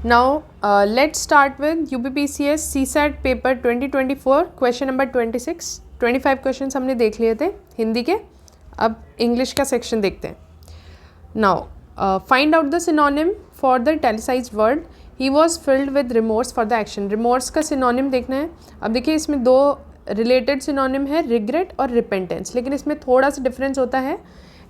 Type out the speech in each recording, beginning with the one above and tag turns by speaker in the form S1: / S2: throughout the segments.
S1: Now let's start with UPPCS CSAT paper 2024 question number 26। 25 question हमने देख लिए थे हिंदी के। अब इंग्लिश का सेक्शन देखते हैं। Now find out the synonym for the italicised word he was filled with remorse for the action. Remorse का सिनोनिम देखना है। अब देखिए इसमें दो रिलेटेड सिनोनिम है, रिग्रेट और रिपेंटेंस, लेकिन इसमें थोड़ा सा डिफरेंस होता है।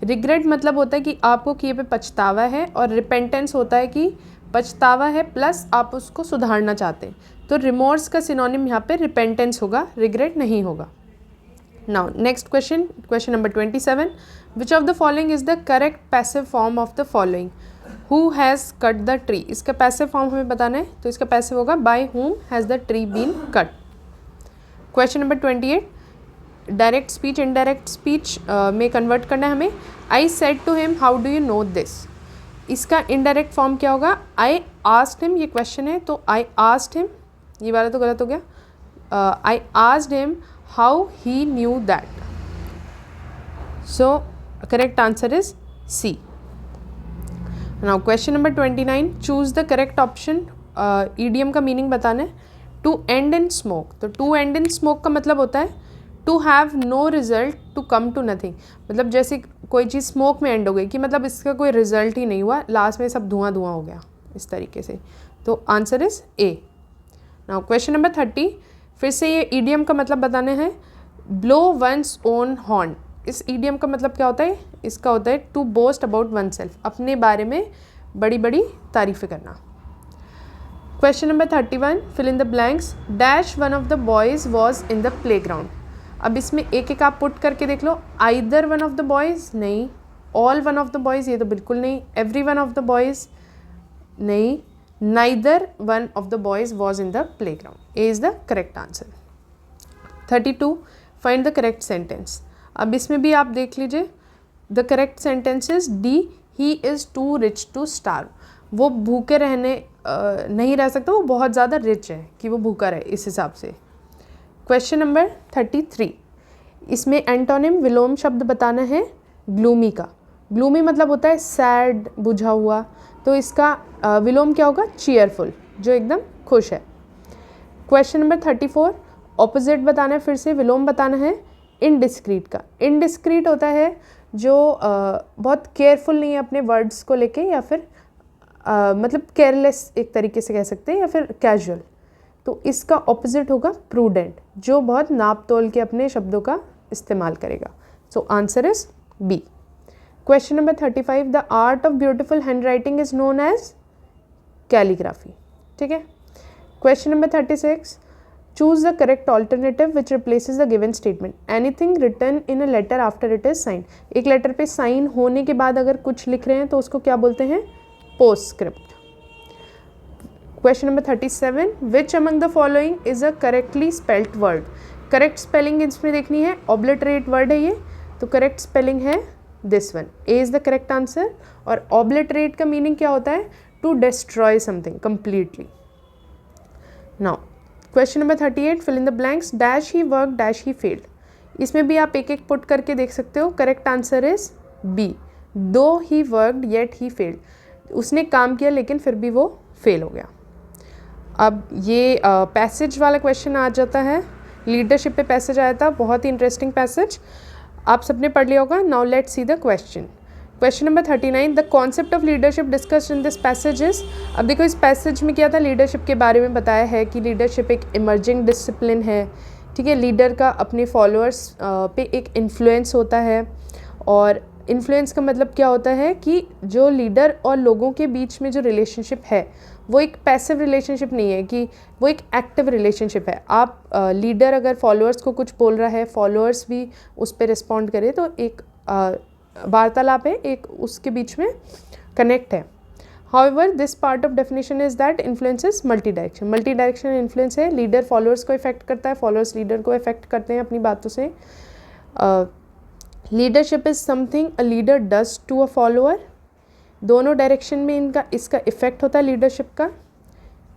S1: रिग्रेट मतलब होता है कि आपको किए पे पछतावा है, और रिपेंटेंस होता है कि पछतावा है प्लस आप उसको सुधारना चाहते हैं। तो रिमोर्स का सिनोनिम यहाँ पे रिपेंटेंस होगा, रिग्रेट नहीं होगा। Now next question, question number 27, which of the following is the correct passive form of the following? Who has cut the tree. इसका पैसिव फॉर्म हमें बताना है, तो इसका पैसिव होगा by whom has the tree been cut. Question number 28, direct speech indirect speech में convert करना है हमें। I said to him how do you know this. इसका इनडायरेक्ट फॉर्म क्या होगा? आई आस्क्ड हिम, ये क्वेश्चन है तो आई आस्क्ड हिम, ये वाला तो गलत हो गया। I asked him how he knew that. So correct answer is C. Now question number 29, choose the correct option. Idiom का मीनिंग बताना है। टू एंड इन स्मोक, तो टू एंड इन स्मोक का मतलब होता है to have no result to come to nothing. मतलब जैसे कोई चीज़ स्मोक में एंड हो गई कि मतलब इसका कोई रिजल्ट ही नहीं हुआ, लास्ट में सब धुआं धुआं हो गया, इस तरीके से। तो answer is A. Now question number 30, फिर से ये ईडियम का मतलब बताने हैं। ब्लो वंस ओन हॉर्न, इस ईडियम का मतलब क्या होता है? इसका होता है to boast about oneself, अपने बारे में बड़ी बड़ी तारीफ़ें करना। Question number 31, fill in the blanks. Dash one of the boys was in the playground. अब इसमें एक एक आप पुट करके देख लो। Either one of the boys नहीं, all one of the boys ये तो बिल्कुल नहीं, every one of the boys नहीं, neither one of the boys was in the playground. A is the correct answer. 32, find the correct sentence. अब इसमें भी आप देख लीजिए, the correct sentence is D, he is too rich to starve. वो भूखे रहने नहीं रह सकता, वो बहुत ज़्यादा रिच है कि वो भूखा रहे, इस हिसाब से। क्वेश्चन नंबर 33, इसमें एंटोनिम विलोम शब्द बताना है ग्लूमी का। ग्लूमी मतलब होता है सैड, बुझा हुआ, तो इसका विलोम क्या होगा? चीयरफुल, जो एकदम खुश है। क्वेश्चन नंबर 34, ऑपोजिट बताना है, फिर से विलोम बताना है इनडिस्क्रीट का। इनडिस्क्रीट होता है जो बहुत केयरफुल नहीं है अपने वर्ड्स को लेके, या फिर मतलब केयरलेस एक तरीके से कह सकते हैं, या फिर कैजुअल। तो इसका ऑपोजिट होगा प्रूडेंट, जो बहुत नाप तोल के अपने शब्दों का इस्तेमाल करेगा। So answer is B. Question number 35, the art of beautiful handwriting is known as calligraphy. ठीक है। Question number 36, choose the correct alternative which replaces the given statement. Anything written in a letter after it is sign. एक letter पे sign होने के बाद अगर कुछ लिख रहे हैं तो उसको क्या बोलते हैं? Postscript. Question number 37, which among the following is a correctly spelled word. Correct spelling इसमें देखनी है, ऑब्लिटरेट वर्ड है ये, तो करेक्ट स्पेलिंग है this one. A is the correct answer. और ऑब्लिटरेट का मीनिंग क्या होता है? To destroy something completely. Now question number 38, fill in the blanks. Dash he work dash he failed. इसमें भी आप एक एक पुट करके देख सकते हो। करेक्ट आंसर इज बी, दो he worked yet he failed. उसने काम किया लेकिन फिर भी वो फेल हो गया। अब ये पैसेज वाला क्वेश्चन आ जाता है। लीडरशिप पे पैसेज आया था, बहुत ही इंटरेस्टिंग पैसेज, आप सबने पढ़ लिया होगा। Now let's see the question. Question number 39, the concept of leadership discussed in this passage is. अब देखो इस पैसेज में क्या था, लीडरशिप के बारे में बताया है कि लीडरशिप एक इमर्जिंग डिसिप्लिन है। ठीक है, लीडर का अपने फॉलोअर्स पे एक इन्फ्लुएंस होता है, और इन्फ्लुएंस का मतलब क्या होता है कि जो लीडर और लोगों के बीच में जो रिलेशनशिप है वो एक पैसिव रिलेशनशिप नहीं है, कि वो एक एक्टिव रिलेशनशिप है। आप लीडर अगर फॉलोअर्स को कुछ बोल रहा है, फॉलोअर्स भी उस पर रिस्पॉन्ड करे, तो एक वार्तालाप है, एक उसके बीच में कनेक्ट है। However, this part of definition is that influence is multi-direction. Multi-directional influence है, लीडर फॉलोअर्स को इफेक्ट करता है, फॉलोअर्स लीडर को इफेक्ट करते हैं अपनी बातों से। Leadership is something a leader does to a follower. दोनों डायरेक्शन में इसका इफेक्ट होता है लीडरशिप का।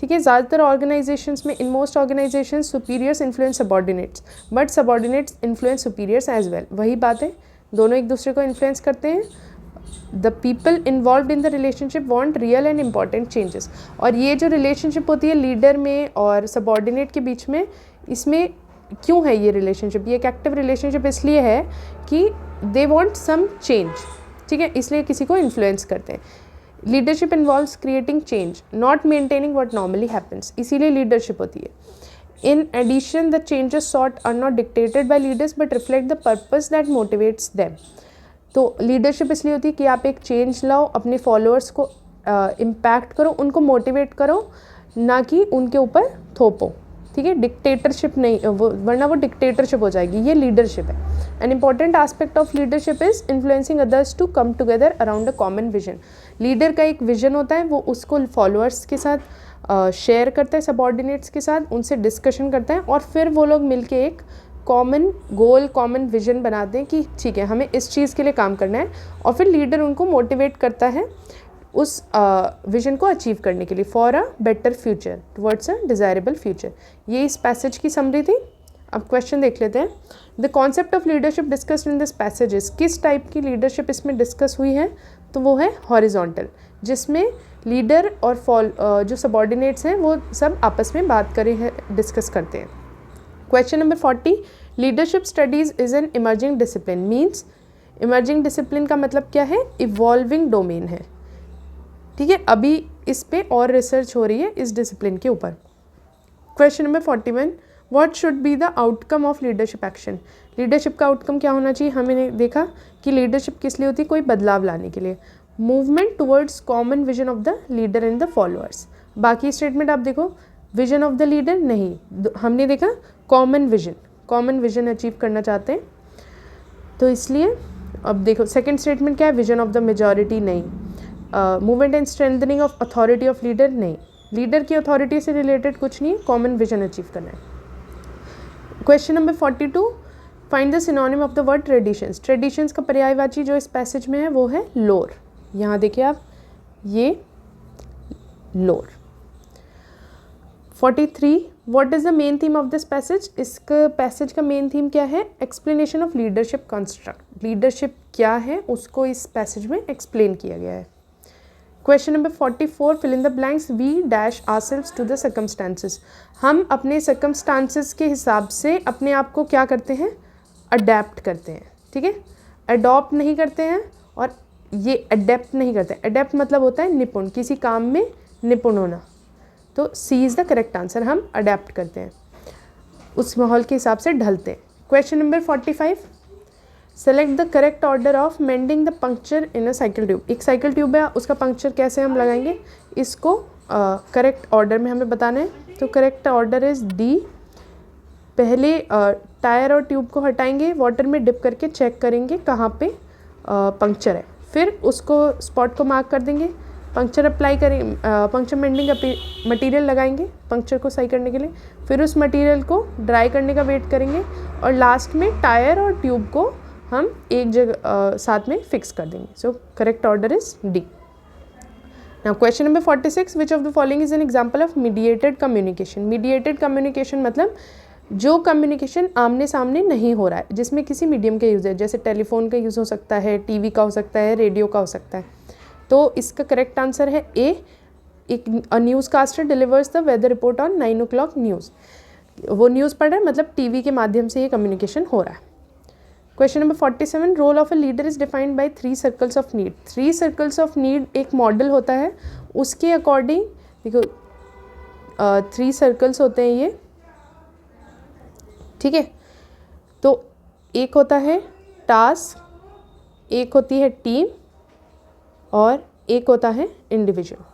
S1: ठीक है, ज़्यादातर ऑर्गेनाइजेशंस में, in most organisations, superiors influence subordinates, but subordinates influence superiors as well. वही बात है, दोनों एक दूसरे को इन्फ्लुएंस करते हैं, the people involve in the relationship want real and important changes. और ये जो रिलेशनशिप होती है लीडर में और सबॉर्डिनेट के बीच में, इसमें क्यों है ये रिलेशनशिप? ये एक एक्टिव रिलेशनशिप इसलिए है कि दे वॉन्ट सम चेंज, ठीक है, इसलिए किसी को इन्फ्लुएंस करते हैं। Leadership involves creating change not maintaining what normally happens, इसीलिए लीडरशिप होती है। In addition the changes sought are not dictated by leaders but reflect the purpose that motivates them. तो लीडरशिप इसलिए होती है कि आप एक चेंज लाओ, अपने फॉलोअर्स को इम्पैक्ट करो, उनको मोटिवेट करो, ना कि उनके ऊपर थोपो, ठीक है। डिक्टेटरशिप नहीं, वरना वो डिक्टेटरशिप हो जाएगी, ये लीडरशिप है। An important aspect of leadership is influencing others to come together around a common vision. Leader का एक विजन होता है, वो उसको फॉलोअर्स के साथ शेयर करता है, सबॉर्डिनेट्स के साथ उनसे डिस्कशन करता है, और फिर वो लोग मिलके एक कॉमन गोल, कॉमन विजन बनाते हैं कि ठीक है हमें इस चीज़ के लिए काम करना है, और फिर लीडर उनको मोटिवेट करता है उस विजन को अचीव करने के लिए, for a better future, towards a desirable future. ये इस पैसेज की समरी थी। अब क्वेश्चन देख लेते हैं। The concept of leadership discussed in this passage, किस टाइप की लीडरशिप इसमें डिस्कस हुई है? तो वो है हॉरिजॉन्टल, जिसमें लीडर और जो सबॉर्डिनेट्स हैं वो सब आपस में बात करें हैं, डिस्कस करते हैं। Question number 40, leadership studies is an emerging discipline. Means emerging discipline का मतलब क्या है? इवॉल्विंग डोमेन है, ठीक है। अभी इस पे और रिसर्च हो रही है इस डिसिप्लिन के ऊपर। Question number 41, what should be the outcome of leadership action. Leadership का आउटकम क्या होना चाहिए? हमने देखा कि लीडरशिप किस लिए होती है? कोई बदलाव लाने के लिए। Movement towards common vision of the leader and the followers. बाकी स्टेटमेंट आप देखो, विजन ऑफ द लीडर नहीं, हमने देखा कॉमन विजन अचीव करना चाहते हैं, तो इसलिए अब देखो सेकेंड स्टेटमेंट क्या है? विजन ऑफ द मेजॉरिटी नहीं। Movement and strengthening of authority of leader नहीं, लीडर की अथॉरिटी से रिलेटेड कुछ नहीं, कॉमन विजन अचीव करना है। Question number 42, find the synonym of the word traditions. Traditions का पर्यायवाची जो इस पैसेज में है वो है लोर। यहाँ देखिए आप, ये लोर। 43, what is the main theme of this passage. इस पैसेज का मेन थीम क्या है? Explanation of leadership construct. Leadership क्या है उसको इस पैसेज में एक्सप्लेन किया गया है। Question number 44, fill in the blanks. We dash ourselves to the circumstances. हम अपने सर्कमस्टांसेस के हिसाब से अपने आप को क्या करते हैं? अडेप्ट करते हैं, ठीक है। अडॉप्ट नहीं करते हैं और ये अडेप्ट नहीं करते। अडेप्ट मतलब होता है निपुण, किसी काम में निपुण होना। तो सी इज़ द करेक्ट आंसर। हम अडेप्ट करते हैं, उस माहौल के हिसाब से ढलते हैं। Question number 45, select the correct order of mending the puncture in a cycle tube. एक साइकिल ट्यूब है, उसका पंक्चर कैसे हम लगाएंगे, इसको करेक्ट ऑर्डर में हमें बताना है। तो करेक्ट ऑर्डर इज़ डी। पहले टायर और ट्यूब को हटाएंगे, वाटर में डिप करके चेक करेंगे कहाँ पे पंक्चर है, फिर उसको स्पॉट को मार्क कर देंगे, पंक्चर अप्लाई करेंगे, पंक्चर मेंडिंग का मटेरियल लगाएंगे पंक्चर को सही करने के लिए, फिर उस मटेरियल को ड्राई करने का वेट करेंगे, और लास्ट में टायर और ट्यूब को हम एक जगह साथ में फिक्स कर देंगे। So correct order is D. Now question number 46, which of the following is an example of mediated communication. Mediated communication मतलब जो कम्युनिकेशन आमने सामने नहीं हो रहा है, जिसमें किसी मीडियम का यूज़ है, जैसे टेलीफोन का यूज़ हो सकता है, टीवी का हो सकता है, रेडियो का हो सकता है। तो इसका करेक्ट आंसर है ए। एक newscaster delivers the weather report on 9 o'clock news. वो न्यूज़ पढ़ रहा है, मतलब टीवी के माध्यम से ये कम्युनिकेशन हो रहा है। Question number 47, role of a leader is defined by 3 circles of need. 3 circles of need एक मॉडल होता है, उसके अकॉर्डिंग देखो 3 सर्कल्स होते हैं ये, ठीक है। तो एक होता है टास्क, एक होती है टीम, और एक होता है इंडिविजुअल।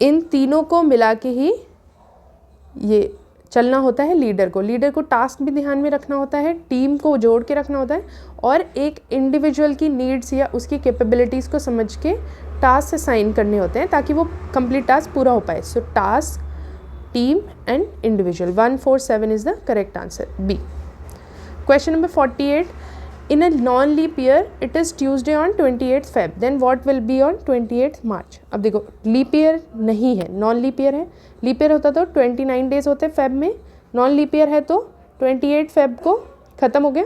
S1: इन तीनों को मिला के ही ये चलना होता है लीडर को। लीडर को टास्क भी ध्यान में रखना होता है, टीम को जोड़ के रखना होता है, और एक इंडिविजुअल की नीड्स या उसकी कैपेबिलिटीज़ को समझ के टास्क असाइन करने होते हैं ताकि वो कंप्लीट टास्क पूरा हो पाए। So task, team and individual. 147 is the correct answer, B. Question number 48, in a non-leap year it is Tuesday on 28th Feb, then what will be on 28th March। अब देखो leap year नहीं है, non leap year है। Leap year होता तो 29 days होते Feb में, non leap year है तो 28 फेब को ख़त्म हो गया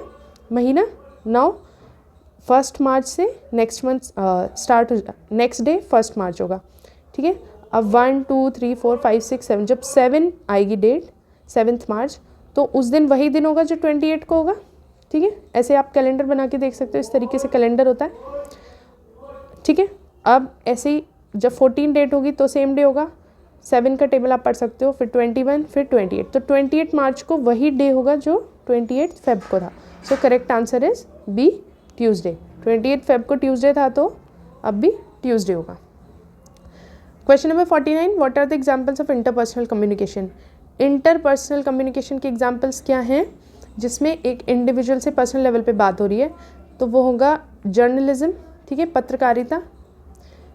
S1: महीना। नाउ 1 मार्च से नेक्स्ट मंथ स्टार्ट हो, नेक्स्ट डे 1 मार्च होगा, ठीक है। अब 1 2 3 4 5 6 7, जब 7 आएगी डेट 7 मार्च, तो उस दिन वही दिन होगा जो 28 को होगा, ठीक है। ऐसे आप कैलेंडर बना के देख सकते हो, इस तरीके से कैलेंडर होता है, ठीक है। अब ऐसे ही जब 14 डेट होगी तो सेम डे होगा, 7 का टेबल आप पढ़ सकते हो, फिर 21, फिर 28, तो 28 मार्च को वही डे होगा जो 28 फेब को था। So correct answer is B, Tuesday. 28 Feb को ट्यूसडे था तो अब भी ट्यूसडे होगा। Question number 49, what are the examples of interpersonal communication. Interpersonal communication के एग्जांपल्स क्या हैं, जिसमें एक इंडिविजुअल से पर्सनल लेवल पे बात हो रही है, तो वो होगा जर्नलिज्म, ठीक है, पत्रकारिता।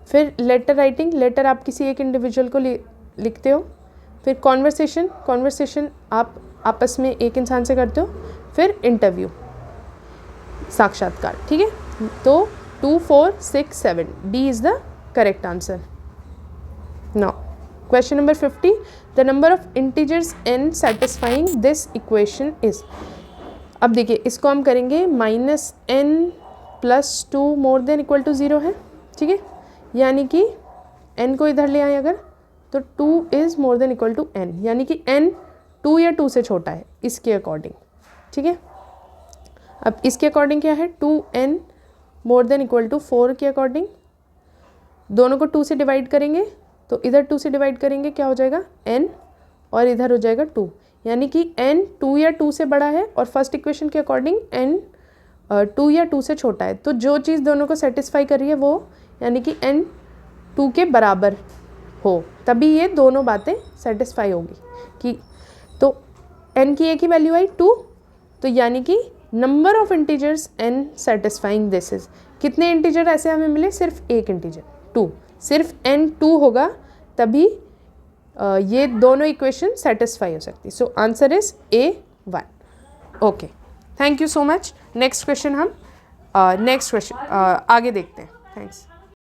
S1: फिर लेटर राइटिंग, लेटर आप किसी एक इंडिविजुअल को लिखते हो। फिर कॉन्वर्सेशन, कॉन्वर्सेशन आप आपस में एक इंसान से करते हो। फिर इंटरव्यू, साक्षात्कार, ठीक है। तो 2 4 6 7 D is the correct answer. Now question number 50, the number of integers n satisfying this equation is. अब देखिए इसको हम करेंगे -n + 2 > 0 है, ठीक है। यानी कि n को इधर ले आए अगर, तो 2 इज़ > n, यानी कि n 2 या 2 से छोटा है इसके अकॉर्डिंग, ठीक है। अब इसके अकॉर्डिंग क्या है, 2n > 4 के अकॉर्डिंग दोनों को 2 से डिवाइड करेंगे, तो इधर 2 से डिवाइड करेंगे क्या हो जाएगा n, और इधर हो जाएगा 2, यानी कि n 2 या 2 से बड़ा है, और फर्स्ट इक्वेशन के अकॉर्डिंग n 2 या 2 से छोटा है। तो जो चीज़ दोनों को सेटिस्फाई कर रही है वो, यानी कि n 2 के बराबर हो, तभी ये दोनों बातें सेटिस्फाई होगी। कि तो n की एक ही वैल्यू आई 2, तो यानी कि number of integers n satisfying this is. कितने इंटीजर ऐसे हमें मिले, सिर्फ एक इंटीजर 2, सिर्फ n 2 होगा तभी ये दोनों इक्वेशन सेटिस्फाई हो सकती। सो answer is A1। Okay, thank you so much. Next question हम नेक्स्ट क्वेश्चन आगे देखते हैं। थैंक्स।